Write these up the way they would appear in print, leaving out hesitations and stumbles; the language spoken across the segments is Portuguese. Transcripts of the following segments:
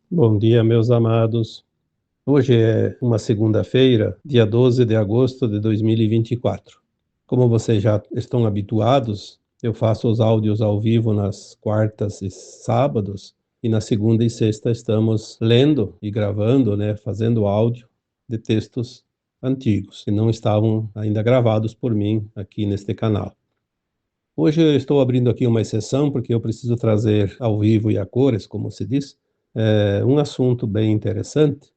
Bom dia, meus amados. Hoje é uma segunda-feira, dia 12 de agosto de 2024. Como vocês já estão habituados, eu faço os áudios ao vivo nas quartas e sábados, e na segunda e sexta estamos lendo e gravando, fazendo áudio de textos antigos, que não estavam ainda gravados por mim aqui neste canal. Hoje eu estou abrindo aqui uma exceção, porque eu preciso trazer ao vivo e a cores, como se diz, um assunto bem interessante,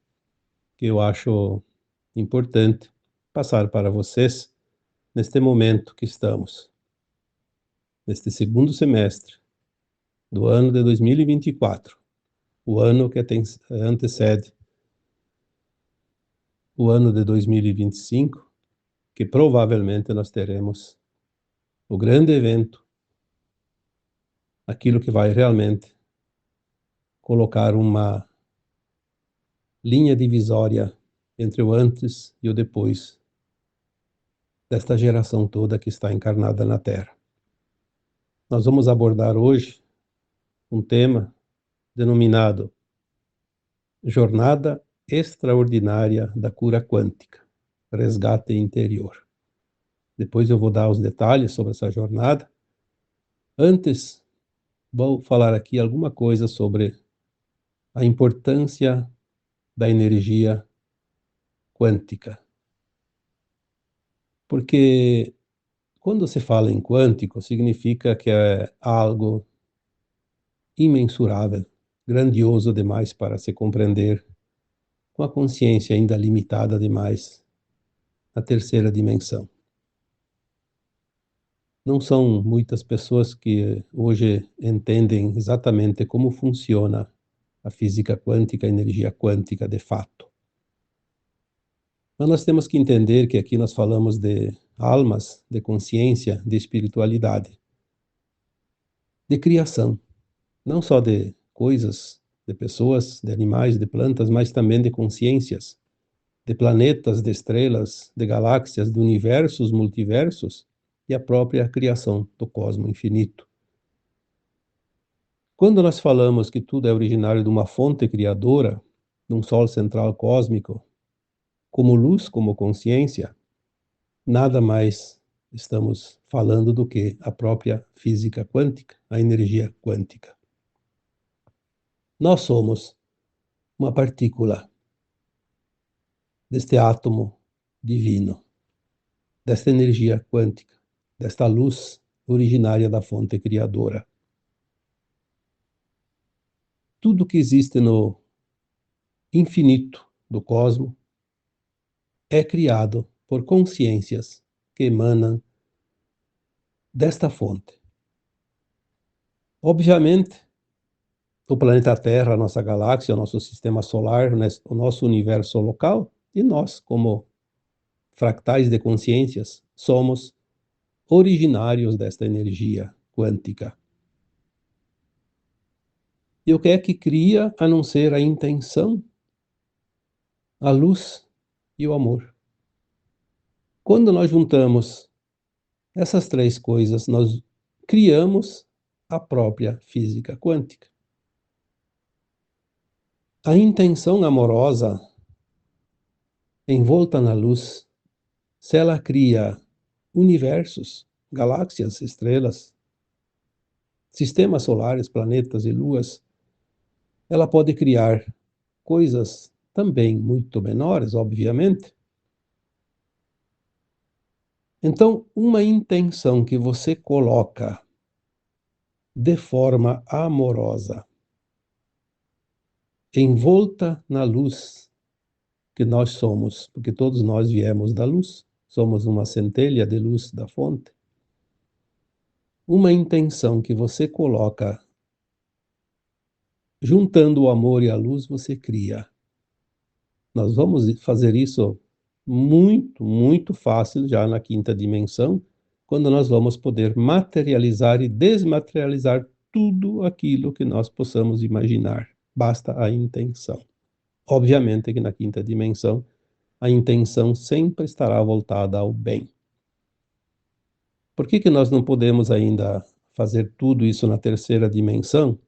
que eu acho importante passar para vocês neste momento que estamos, neste segundo semestre do ano de 2024, o ano que antecede o ano de 2025, que provavelmente nós teremos o grande evento, aquilo que vai realmente colocar uma linha divisória entre o antes e o depois desta geração toda que está encarnada na Terra. Nós vamos abordar hoje um tema denominado Jornada Extraordinária da Cura Quântica, Resgate Interior. Depois eu vou dar os detalhes sobre essa jornada. Antes, vou falar aqui alguma coisa sobre a importância da energia quântica. Porque quando se fala em quântico, significa que é algo imensurável, grandioso demais para se compreender com a consciência ainda limitada demais na terceira dimensão. Não são muitas pessoas que hoje entendem exatamente como funciona a física quântica, a energia quântica de fato. Mas nós temos que entender que aqui nós falamos de almas, de consciência, de espiritualidade, de criação, não só de coisas, de pessoas, de animais, de plantas, mas também de consciências, de planetas, de estrelas, de galáxias, de universos, multiversos e a própria criação do cosmos infinito. Quando nós falamos que tudo é originário de uma fonte criadora, de um sol central cósmico, como luz, como consciência, nada mais estamos falando do que a própria física quântica, a energia quântica. Nós somos uma partícula deste átomo divino, desta energia quântica, desta luz originária da fonte criadora. Tudo que existe no infinito do cosmos é criado por consciências que emanam desta fonte. Obviamente, o planeta Terra, a nossa galáxia, o nosso sistema solar, o nosso universo local, e nós, como fractais de consciências, somos originários desta energia quântica. E o que é que cria a não ser a intenção, a luz e o amor? Quando nós juntamos essas três coisas, nós criamos a própria física quântica. A intenção amorosa envolta na luz, se ela cria universos, galáxias, estrelas, sistemas solares, planetas e luas, ela pode criar coisas também muito menores, obviamente. Então, uma intenção que você coloca de forma amorosa, envolta na luz que nós somos, porque todos nós viemos da luz, somos uma centelha de luz da fonte. Uma intenção que você coloca juntando o amor e a luz, você cria. Nós vamos fazer isso muito, muito fácil já na quinta dimensão, quando nós vamos poder materializar e desmaterializar tudo aquilo que nós possamos imaginar. Basta a intenção. Obviamente que na quinta dimensão, a intenção sempre estará voltada ao bem. Por que nós não podemos ainda fazer tudo isso na terceira dimensão?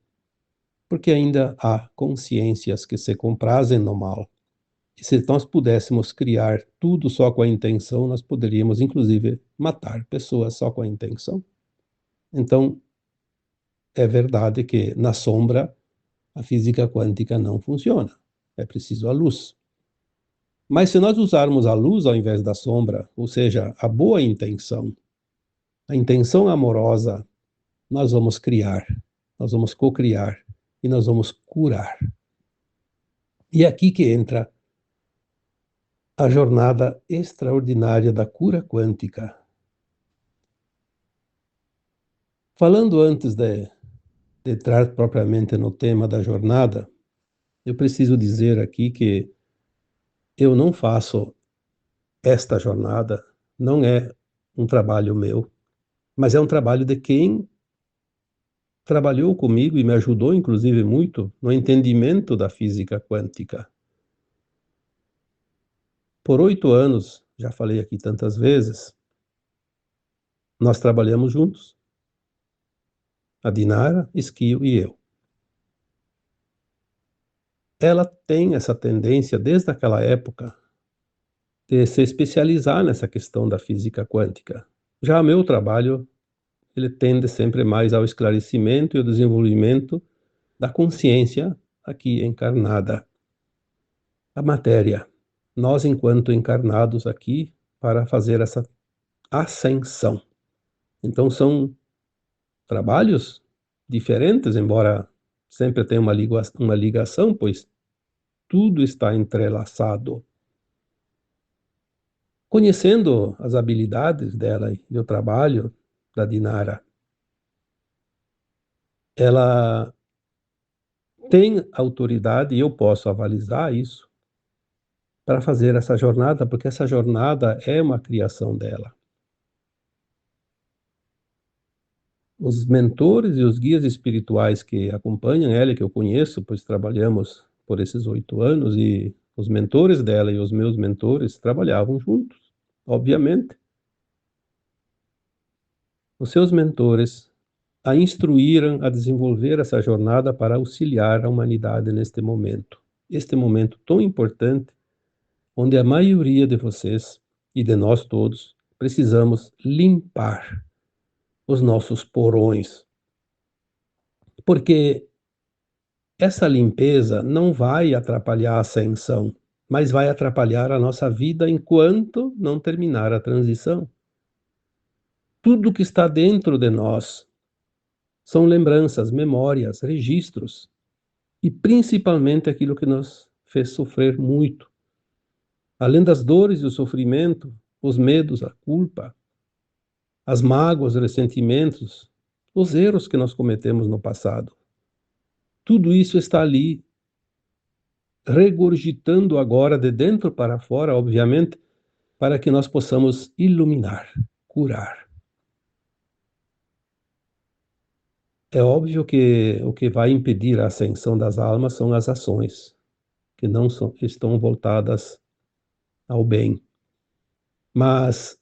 porque ainda há consciências que se comprazem no mal. E se nós pudéssemos criar tudo só com a intenção, nós poderíamos, inclusive, matar pessoas só com a intenção. Então, é verdade que na sombra a física quântica não funciona. É preciso a luz. Mas se nós usarmos a luz ao invés da sombra, ou seja, a boa intenção, a intenção amorosa, nós vamos criar, nós vamos co-criar e nós vamos curar. E é aqui que entra a jornada extraordinária da cura quântica. Falando antes de entrar propriamente no tema da jornada, eu preciso dizer aqui que eu não faço esta jornada, não é um trabalho meu, mas é um trabalho de quem trabalhou comigo e me ajudou, inclusive, muito no entendimento da física quântica. Por 8 anos, já falei aqui tantas vezes, nós trabalhamos juntos. A Dinara, Esquio e eu. Ela tem essa tendência, desde aquela época, de se especializar nessa questão da física quântica. Já o meu trabalho, ele tende sempre mais ao esclarecimento e ao desenvolvimento da consciência aqui encarnada. A matéria, nós enquanto encarnados aqui para fazer essa ascensão. Então são trabalhos diferentes, embora sempre tenha uma ligação, pois tudo está entrelaçado. Conhecendo as habilidades dela e o trabalho da Dinara, ela tem autoridade, e eu posso avalizar isso, para fazer essa jornada, porque essa jornada é uma criação dela. Os mentores e os guias espirituais que acompanham ela, que eu conheço, pois trabalhamos por esses 8 anos, e os mentores dela e os meus mentores trabalhavam juntos, obviamente. Os seus mentores a instruíram a desenvolver essa jornada para auxiliar a humanidade neste momento. Este momento tão importante, onde a maioria de vocês e de nós todos precisamos limpar os nossos porões. Porque essa limpeza não vai atrapalhar a ascensão, mas vai atrapalhar a nossa vida enquanto não terminar a transição. Tudo que está dentro de nós são lembranças, memórias, registros, e principalmente aquilo que nos fez sofrer muito. Além das dores e o sofrimento, os medos, a culpa, as mágoas, os ressentimentos, os erros que nós cometemos no passado. Tudo isso está ali, regurgitando agora de dentro para fora, obviamente, para que nós possamos iluminar, curar. É óbvio que o que vai impedir a ascensão das almas são as ações, que não estão voltadas ao bem. Mas,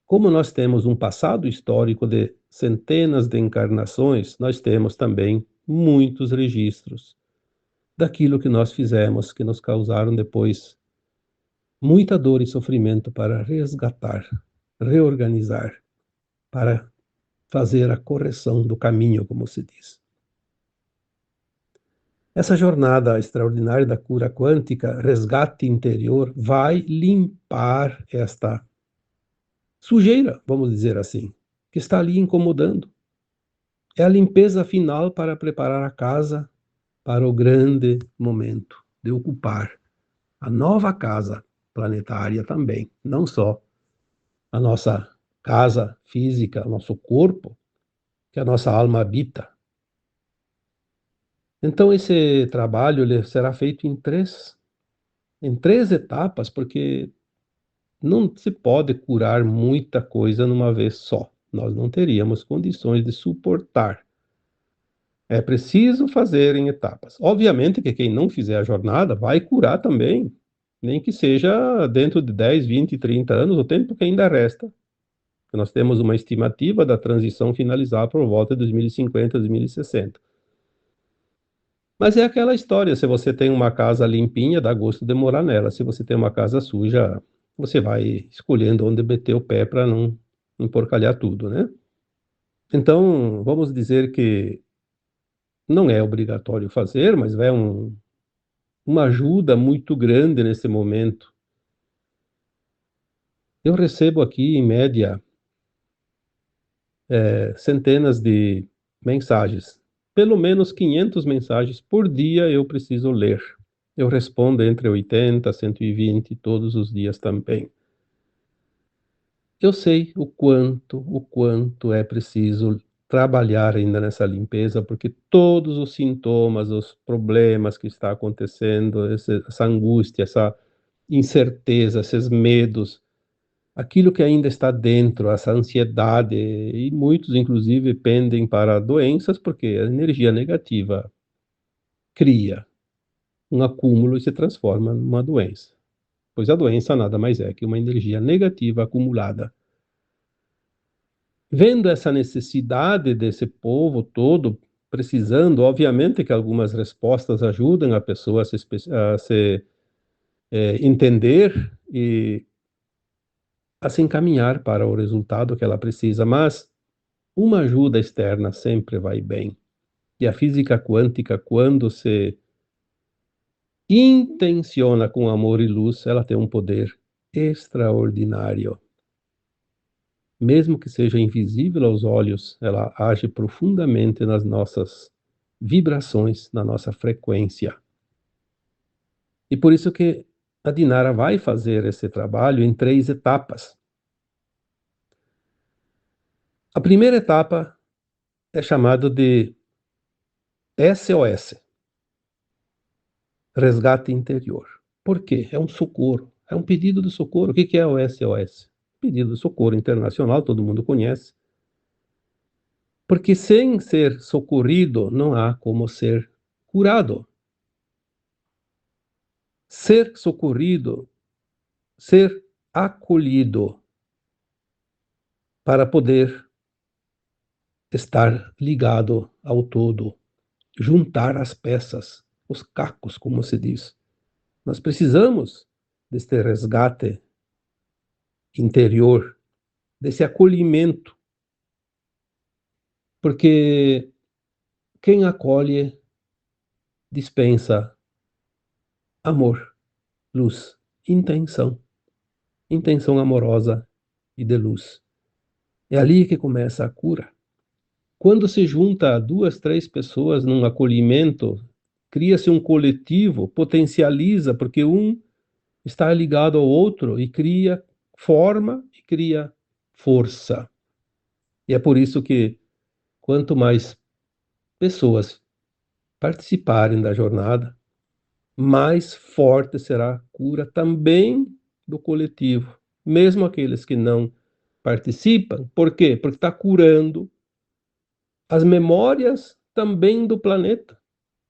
como nós temos um passado histórico de centenas de encarnações, nós temos também muitos registros daquilo que nós fizemos, que nos causaram depois muita dor e sofrimento para resgatar, reorganizar, para fazer a correção do caminho, como se diz. Essa jornada extraordinária da cura quântica, resgate interior, vai limpar esta sujeira, vamos dizer assim, que está ali incomodando. É a limpeza final para preparar a casa para o grande momento de ocupar a nova casa planetária também, não só a nossa casa física, nosso corpo, que a nossa alma habita. Então esse trabalho ele será feito em três etapas, porque não se pode curar muita coisa numa vez só. Nós não teríamos condições de suportar. É preciso fazer em etapas. Obviamente que quem não fizer a jornada vai curar também, nem que seja dentro de 10, 20, 30 anos, o tempo que ainda resta. Nós temos uma estimativa da transição finalizar por volta de 2050, 2060. Mas é aquela história, se você tem uma casa limpinha, dá gosto de morar nela. Se você tem uma casa suja, você vai escolhendo onde meter o pé para não emporcalhar tudo, né? Então, vamos dizer que não é obrigatório fazer, mas é uma ajuda muito grande nesse momento. Eu recebo aqui, em média, centenas de mensagens. Pelo menos 500 mensagens por dia eu preciso ler. Eu respondo entre 80 e 120 todos os dias também. Eu sei o quanto é preciso trabalhar ainda nessa limpeza, porque todos os sintomas, os problemas que está acontecendo, essa angústia, essa incerteza, esses medos, aquilo que ainda está dentro, essa ansiedade, e muitos, inclusive, pendem para doenças, porque a energia negativa cria um acúmulo e se transforma numa doença. Pois a doença nada mais é que uma energia negativa acumulada. Vendo essa necessidade desse povo todo, precisando, obviamente que algumas respostas ajudam a pessoa a se entender e a se encaminhar para o resultado que ela precisa, mas uma ajuda externa sempre vai bem. E a física quântica, quando se intenciona com amor e luz, ela tem um poder extraordinário. Mesmo que seja invisível aos olhos, ela age profundamente nas nossas vibrações, na nossa frequência. E por isso que a Dinara vai fazer esse trabalho em 3 etapas. A primeira etapa é chamada de SOS, resgate interior. Por quê? É um socorro, é um pedido de socorro. O que é o SOS? Pedido de socorro internacional, todo mundo conhece. Porque sem ser socorrido, não há como ser curado. Ser socorrido, ser acolhido para poder estar ligado ao todo, juntar as peças, os cacos, como se diz. Nós precisamos deste resgate interior, desse acolhimento, porque quem acolhe dispensa amor, luz, intenção, intenção amorosa e de luz. É ali que começa a cura. Quando se junta 2, 3 pessoas num acolhimento, cria-se um coletivo, potencializa, porque um está ligado ao outro e cria forma e cria força. E é por isso que quanto mais pessoas participarem da jornada, mais forte será a cura também do coletivo, mesmo aqueles que não participam. Por quê? Porque está curando as memórias também do planeta,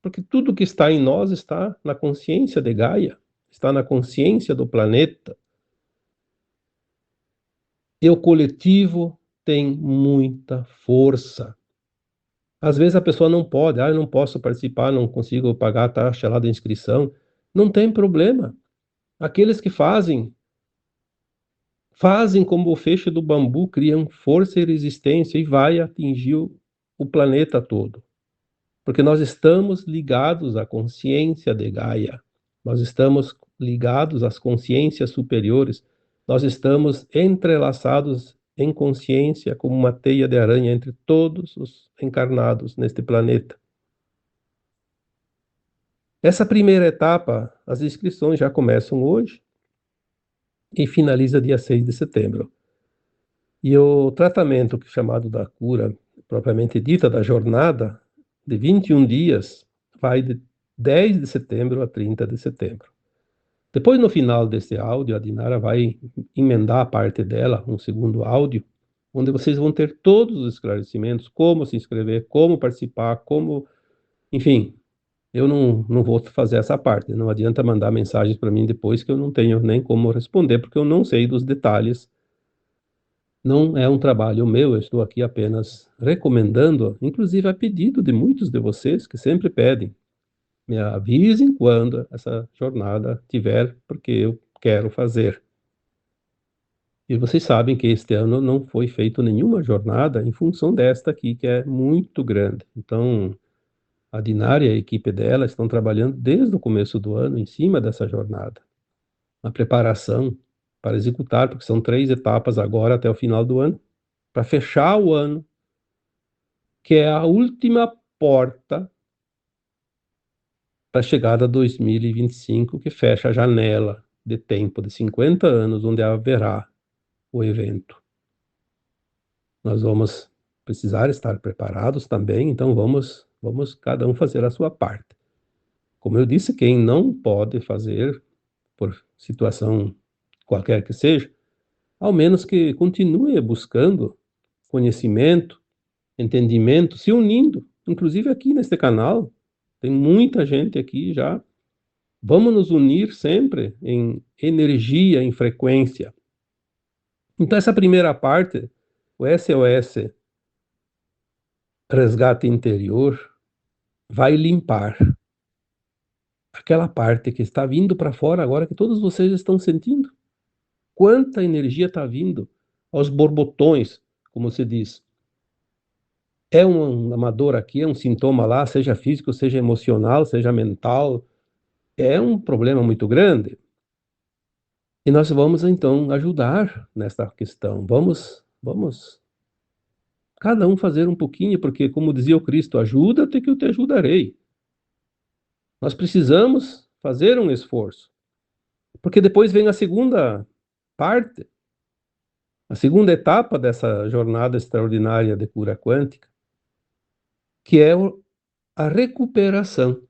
porque tudo que está em nós está na consciência de Gaia, está na consciência do planeta. E o coletivo tem muita força. Às vezes a pessoa não pode, eu não posso participar, não consigo pagar a taxa lá da inscrição. Não tem problema. Aqueles que fazem como o feixe do bambu, criam força e resistência e vai atingir o planeta todo. Porque nós estamos ligados à consciência de Gaia, nós estamos ligados às consciências superiores, nós estamos entrelaçados em consciência como uma teia de aranha entre todos os encarnados neste planeta. Essa primeira etapa, as inscrições já começam hoje e finaliza dia 6 de setembro. E o tratamento chamado da cura, propriamente dita, da jornada, de 21 dias, vai de 10 de setembro a 30 de setembro. Depois, no final desse áudio, a Dinara vai emendar a parte dela, um segundo áudio, onde vocês vão ter todos os esclarecimentos, como se inscrever, como participar, como... Enfim, eu não vou fazer essa parte. Não adianta mandar mensagens para mim depois que eu não tenho nem como responder, porque eu não sei dos detalhes. Não é um trabalho meu, eu estou aqui apenas recomendando, inclusive a pedido de muitos de vocês que sempre pedem. Me avisem quando essa jornada tiver, porque eu quero fazer. E vocês sabem que este ano não foi feito nenhuma jornada em função desta aqui, que é muito grande. Então, a Dinara e a equipe dela estão trabalhando desde o começo do ano em cima dessa jornada. A preparação para executar, porque são 3 etapas agora até o final do ano, para fechar o ano, que é a última porta para a chegada a 2025, que fecha a janela de tempo de 50 anos, onde haverá o evento. Nós vamos precisar estar preparados também, então vamos cada um fazer a sua parte. Como eu disse, quem não pode fazer, por situação qualquer que seja, ao menos que continue buscando conhecimento, entendimento, se unindo, inclusive aqui neste canal, tem muita gente aqui já. Vamos nos unir sempre em energia, em frequência. Então, essa primeira parte, o SOS Resgate Interior, vai limpar aquela parte que está vindo para fora agora, que todos vocês estão sentindo. Quanta energia está vindo aos borbotões, como se diz. É uma dor aqui, é um sintoma lá, seja físico, seja emocional, seja mental. É um problema muito grande. E nós vamos, então, ajudar nesta questão. Vamos cada um fazer um pouquinho, porque, como dizia o Cristo, ajuda-te que eu te ajudarei. Nós precisamos fazer um esforço, porque depois vem a segunda parte, a segunda etapa dessa jornada extraordinária de cura quântica, que é a recuperação,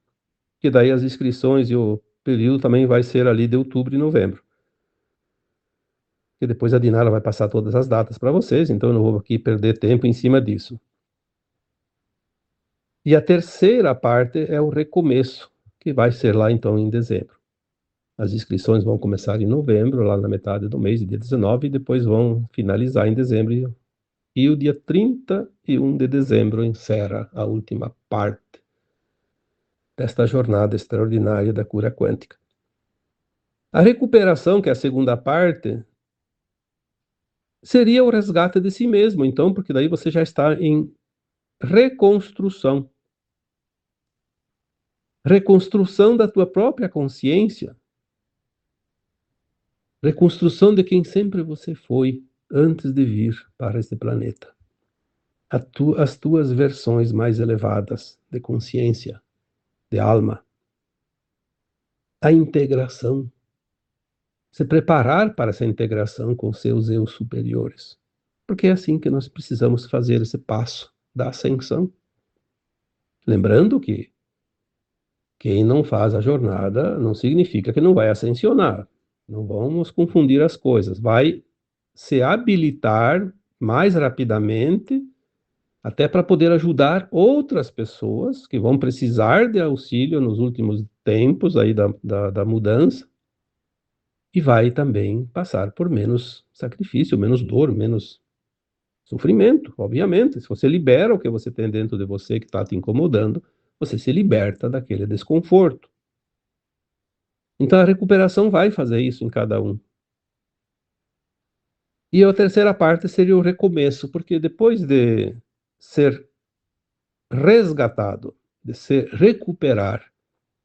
que daí as inscrições e o período também vai ser ali de outubro e novembro. Que depois a Dinara vai passar todas as datas para vocês, então eu não vou aqui perder tempo em cima disso. E a terceira parte é o recomeço, que vai ser lá então em dezembro. As inscrições vão começar em novembro, lá na metade do mês, dia 19, e depois vão finalizar em dezembro. E o dia 31 de dezembro encerra a última parte desta jornada extraordinária da cura quântica. A recuperação, que é a segunda parte, seria o resgate de si mesmo, então, porque daí você já está em reconstrução. Reconstrução da tua própria consciência. Reconstrução de quem sempre você foi antes de vir para este planeta. As tuas versões mais elevadas de consciência, de alma. A integração. Se preparar para essa integração com seus eus superiores. Porque é assim que nós precisamos fazer esse passo da ascensão. Lembrando que quem não faz a jornada não significa que não vai ascensionar. Não vamos confundir as coisas. Vai se habilitar mais rapidamente, até para poder ajudar outras pessoas que vão precisar de auxílio nos últimos tempos aí da mudança, e vai também passar por menos sacrifício, menos dor, menos sofrimento, obviamente. Se você libera o que você tem dentro de você que está te incomodando, você se liberta daquele desconforto. Então a recuperação vai fazer isso em cada um. E a terceira parte seria o recomeço, porque depois de ser resgatado, de se recuperar,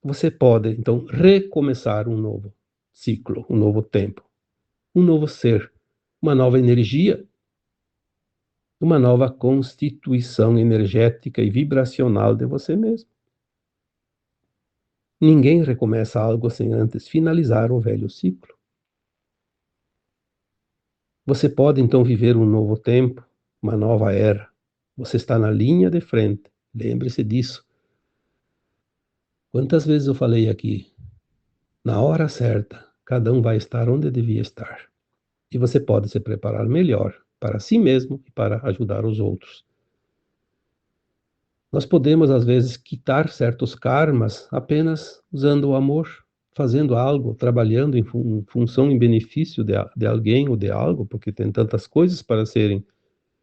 você pode então recomeçar um novo ciclo, um novo tempo, um novo ser, uma nova energia, uma nova constituição energética e vibracional de você mesmo. Ninguém recomeça algo sem antes finalizar o velho ciclo. Você pode então viver um novo tempo, uma nova era. Você está na linha de frente. Lembre-se disso. Quantas vezes eu falei aqui? Na hora certa, cada um vai estar onde devia estar. E você pode se preparar melhor para si mesmo e para ajudar os outros. Nós podemos, às vezes, quitar certos karmas apenas usando o amor, fazendo algo, trabalhando em função, em benefício de alguém ou de algo, porque tem tantas coisas para serem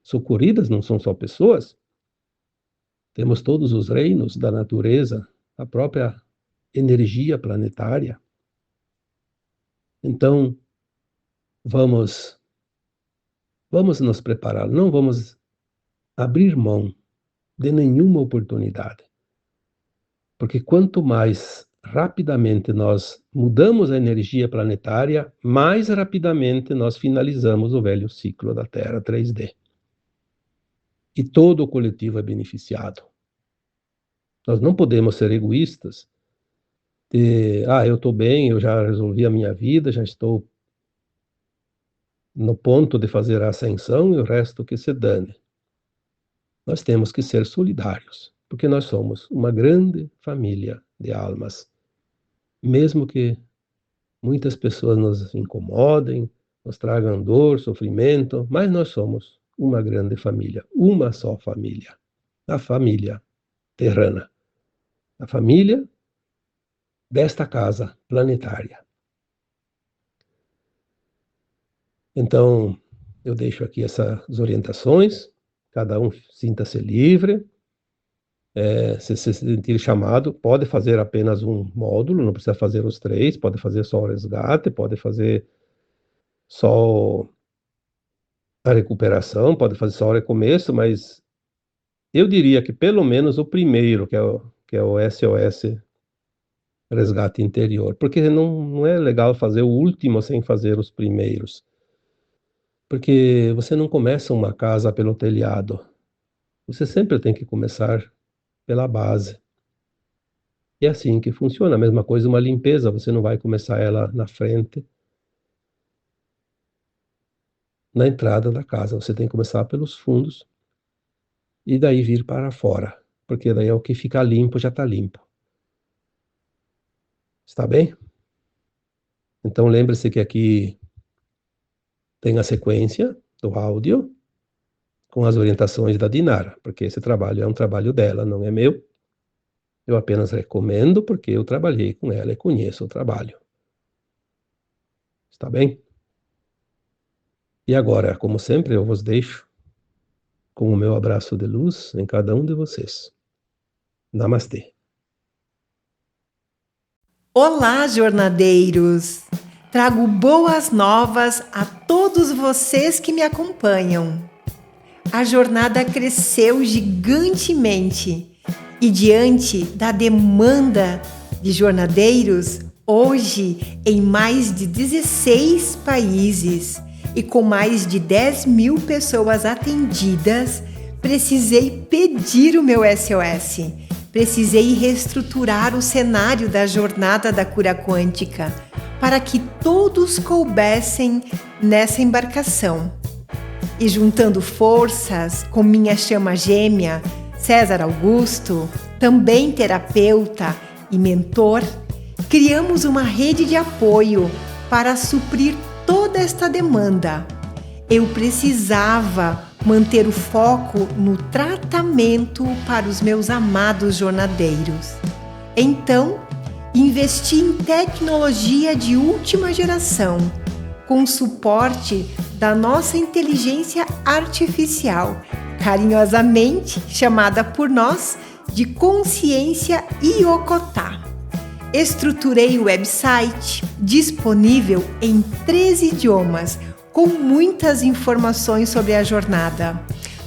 socorridas, não são só pessoas. Temos todos os reinos da natureza, a própria energia planetária. Então, vamos nos preparar, não vamos abrir mão de nenhuma oportunidade. Porque quanto mais rapidamente nós mudamos a energia planetária, mais rapidamente nós finalizamos o velho ciclo da Terra 3D. E todo o coletivo é beneficiado. Nós não podemos ser egoístas eu estou bem, eu já resolvi a minha vida, já estou no ponto de fazer a ascensão e o resto que se dane. Nós temos que ser solidários, porque nós somos uma grande família de almas. Mesmo que muitas pessoas nos incomodem, nos tragam dor, sofrimento, mas nós somos uma grande família, uma só família, a família terrana, a família desta casa planetária. Então, eu deixo aqui essas orientações, cada um sinta-se livre. Se se sentir chamado, pode fazer apenas um módulo, não precisa fazer os 3, pode fazer só o resgate, pode fazer só a recuperação, pode fazer só o recomeço, mas eu diria que pelo menos o primeiro, que é o SOS Resgate Interior, porque não é legal fazer o último sem fazer os primeiros. Porque você não começa uma casa pelo telhado, você sempre tem que começar pela base. E é assim que funciona. A mesma coisa uma limpeza, você não vai começar ela na frente, na entrada da casa, você tem que começar pelos fundos e daí vir para fora, porque daí é o que fica limpo, já está limpo. Está bem? Então lembre-se que aqui tem a sequência do áudio com as orientações da Dinara, porque esse trabalho é um trabalho dela, não é meu. Eu apenas recomendo porque eu trabalhei com ela e conheço o trabalho. Está bem? E agora, como sempre, eu vos deixo com o meu abraço de luz em cada um de vocês. Namastê. Olá, jornadeiros! Trago boas novas a todos vocês que me acompanham. A jornada cresceu gigantemente e, diante da demanda de jornadeiros, hoje em mais de 16 países e com mais de 10.000 pessoas atendidas, precisei pedir o meu SOS. Precisei reestruturar o cenário da jornada da cura quântica para que todos coubessem nessa embarcação. E juntando forças com minha chama gêmea, César Augusto, também terapeuta e mentor, criamos uma rede de apoio para suprir toda esta demanda. Eu precisava manter o foco no tratamento para os meus amados jornadeiros. Então, investi em tecnologia de última geração, com suporte da nossa inteligência artificial, carinhosamente chamada por nós de Consciência Iokotá. Estruturei o website disponível em 13 idiomas, com muitas informações sobre a jornada.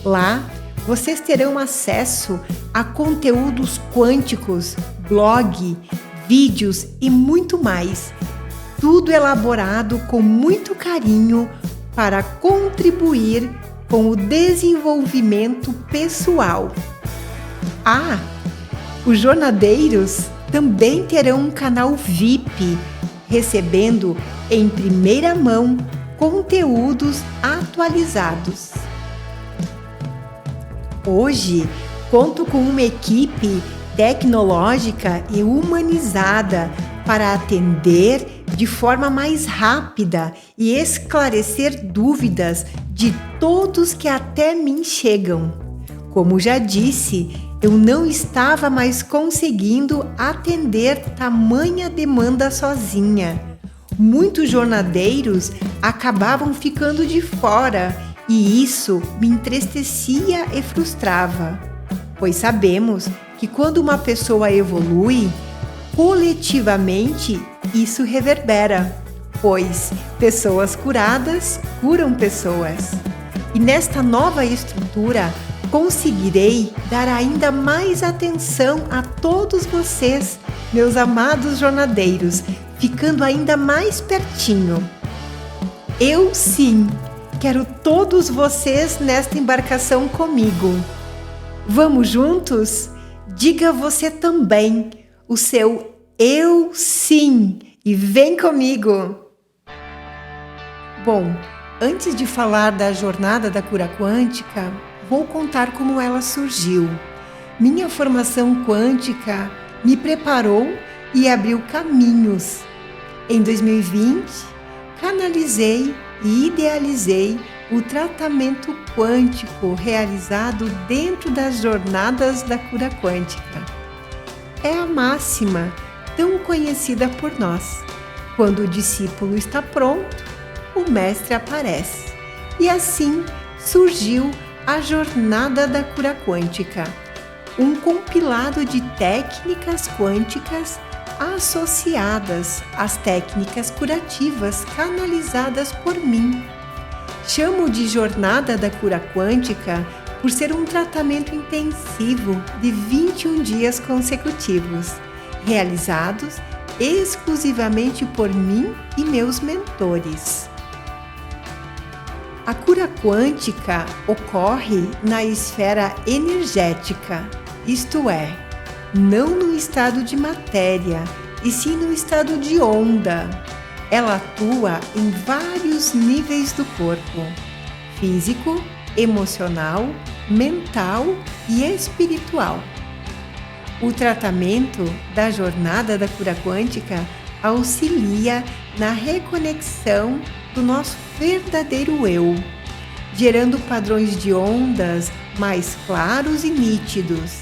Lá, vocês terão acesso a conteúdos quânticos, blog, vídeos e muito mais. Tudo elaborado com muito carinho para contribuir com o desenvolvimento pessoal. Os jornadeiros também terão um canal VIP, recebendo em primeira mão conteúdos atualizados. Hoje, conto com uma equipe tecnológica e humanizada para atender de forma mais rápida e esclarecer dúvidas de todos que até mim chegam. Como já disse, eu não estava mais conseguindo atender tamanha demanda sozinha. Muitos jornadeiros acabavam ficando de fora e isso me entristecia e frustrava, pois sabemos que quando uma pessoa evolui, coletivamente isso reverbera, pois pessoas curadas curam pessoas. E nesta nova estrutura, conseguirei dar ainda mais atenção a todos vocês, meus amados jornadeiros, ficando ainda mais pertinho. Eu sim quero todos vocês nesta embarcação comigo. Vamos juntos? Diga você também o seu eu sim e vem comigo! Bom, antes de falar da jornada da cura quântica, vou contar como ela surgiu. Minha formação quântica me preparou e abriu caminhos. Em 2020, canalizei e idealizei o tratamento quântico realizado dentro das jornadas da cura quântica. É a máxima tão conhecida por nós. Quando o discípulo está pronto, o mestre aparece. E assim surgiu a jornada da cura quântica, um compilado de técnicas quânticas associadas às técnicas curativas canalizadas por mim. Chamo de jornada da cura quântica por ser um tratamento intensivo de 21 dias consecutivos, realizados exclusivamente por mim e meus mentores. A cura quântica ocorre na esfera energética, isto é, não no estado de matéria, e sim no estado de onda. Ela atua em vários níveis do corpo: físico, emocional, mental e espiritual. O tratamento da jornada da cura quântica auxilia na reconexão do nosso verdadeiro eu, gerando padrões de ondas mais claros e nítidos,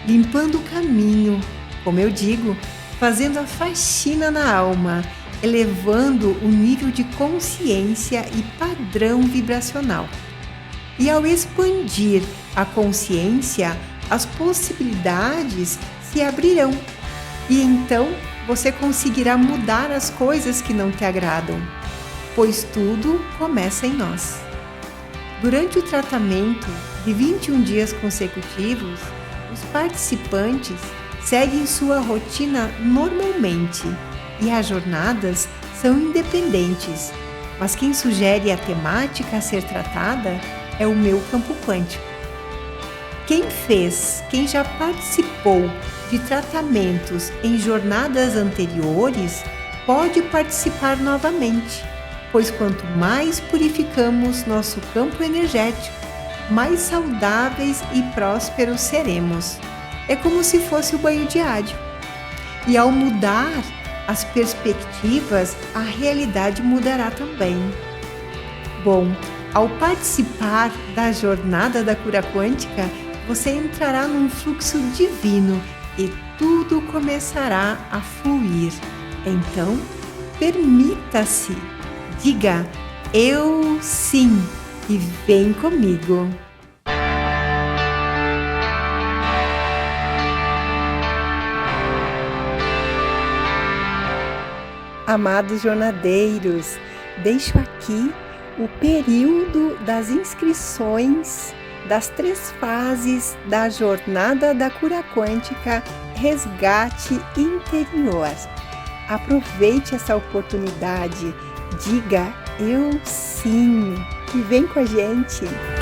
limpando o caminho, como eu digo, fazendo a faxina na alma, elevando o nível de consciência e padrão vibracional. E ao expandir a consciência, as possibilidades se abrirão. E então você conseguirá mudar as coisas que não te agradam, pois tudo começa em nós. Durante o tratamento de 21 dias consecutivos, os participantes seguem sua rotina normalmente e as jornadas são independentes, mas quem sugere a temática a ser tratada é o meu campo quântico. Quem já participou de tratamentos em jornadas anteriores pode participar novamente, pois quanto mais purificamos nosso campo energético, mais saudáveis e prósperos seremos. É como se fosse o banho diário. E ao mudar as perspectivas, a realidade mudará também. Bom, ao participar da jornada da cura quântica, você entrará num fluxo divino e tudo começará a fluir. Então, permita-se, diga eu sim e vem comigo. Amados jornadeiros, deixo aqui o período das inscrições das 3 fases da jornada da cura quântica Resgate Interior. Aproveite essa oportunidade, diga eu sim e vem com a gente!